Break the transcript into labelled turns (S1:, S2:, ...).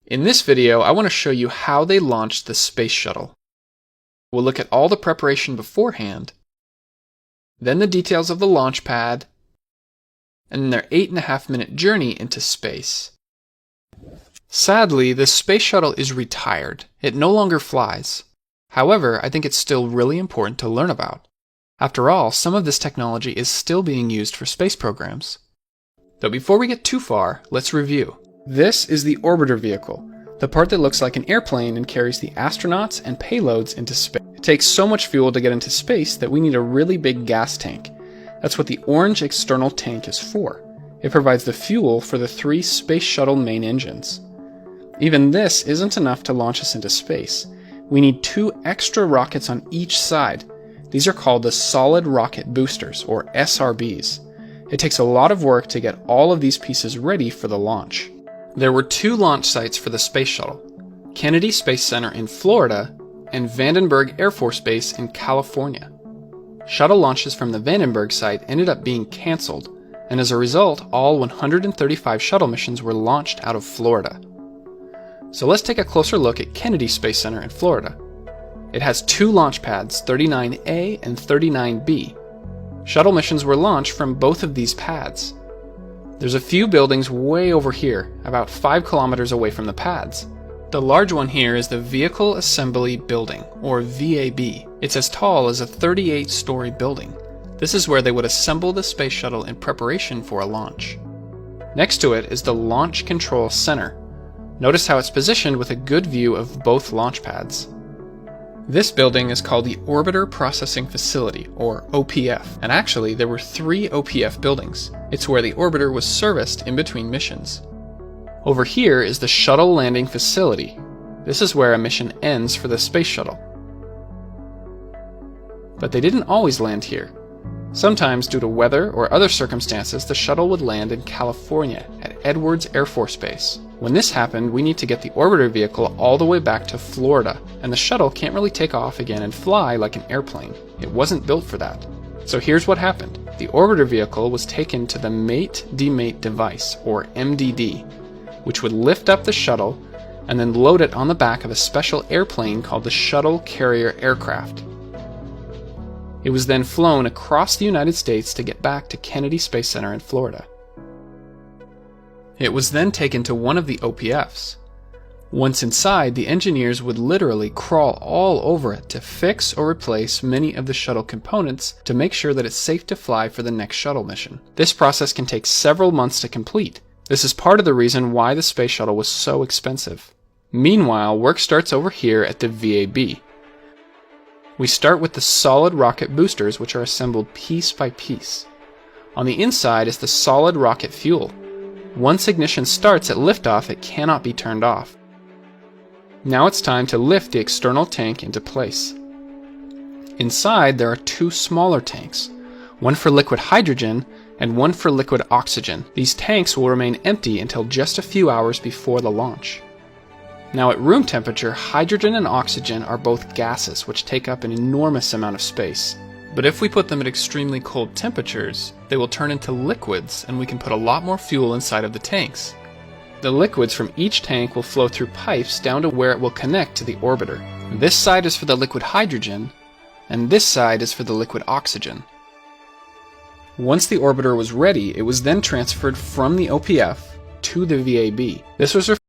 S1: In this video, I want to show you how they launched the Space Shuttle. We'll look at all the preparation beforehand, then the details of the launch pad, and then their 8.5-minute journey into space. Sadly, the Space Shuttle is retired. It no longer flies. However, I think it's still really important to learn about. After all, some of this technology is still being used for space programs. Though before we get too far, let's review. This is the orbiter vehicle, the part that looks like an airplane and carries the astronauts and payloads into space. It takes so much fuel to get into space that we need a really big gas tank. That's what the orange external tank is for. It provides the fuel for the 3 Space Shuttle main engines. Even this isn't enough to launch us into space. We need 2 extra rockets on each side. These are called the solid rocket boosters, or SRBs. It takes a lot of work to get all of these pieces ready for the launch. There were 2 launch sites for the Space Shuttle: Kennedy Space Center in Florida and Vandenberg Air Force Base in California. Shuttle launches from the Vandenberg site ended up being canceled, and as a result, all 135 shuttle missions were launched out of Florida. So let's take a closer look at Kennedy Space Center in Florida. It has 2 launch pads, 39A and 39B. Shuttle missions were launched from both of these pads. There's a few buildings way over here, about 5 kilometers away from the pads. The large one here is the Vehicle Assembly Building, or VAB. It's as tall as a 38-story building. This is where they would assemble the Space Shuttle in preparation for a launch. Next to it is the Launch Control Center. Notice how it's positioned with a good view of both launch pads. This building is called the Orbiter Processing Facility, or OPF, and actually there were 3 OPF buildings. It's where the orbiter was serviced in between missions. Over here is the Shuttle Landing Facility. This is where a mission ends for the Space Shuttle. But they didn't always land here. Sometimes, due to weather or other circumstances, the shuttle would land in California at Edwards Air Force Base. When this happened, we need to get the orbiter vehicle all the way back to Florida, and the shuttle can't really take off again and fly like an airplane. It wasn't built for that. So here's what happened. The orbiter vehicle was taken to the Mate-Demate device, or MDD, which would lift up the shuttle and then load it on the back of a special airplane called the Shuttle Carrier Aircraft. It was then flown across the United States to get back to Kennedy Space Center in Florida. It was then taken to one of the OPFs. Once inside, the engineers would literally crawl all over it to fix or replace many of the shuttle components to make sure that it's safe to fly for the next shuttle mission. This process can take several months to complete. This is part of the reason why the Space Shuttle was so expensive. Meanwhile, work starts over here at the VAB. We start with the solid rocket boosters, which are assembled piece by piece. On the inside is the solid rocket fuel. Once ignition starts at liftoff, it cannot be turned off. Now it's time to lift the external tank into place. Inside, there are 2 smaller tanks, one for liquid hydrogen and one for liquid oxygen. These tanks will remain empty until just a few hours before the launch. Now at room temperature, hydrogen and oxygen are both gases which take up an enormous amount of space. But if we put them at extremely cold temperatures, they will turn into liquids and we can put a lot more fuel inside of the tanks. The liquids from each tank will flow through pipes down to where it will connect to the orbiter. This side is for the liquid hydrogen, and this side is for the liquid oxygen. Once the orbiter was ready, it was then transferred from the OPF to the VAB. This was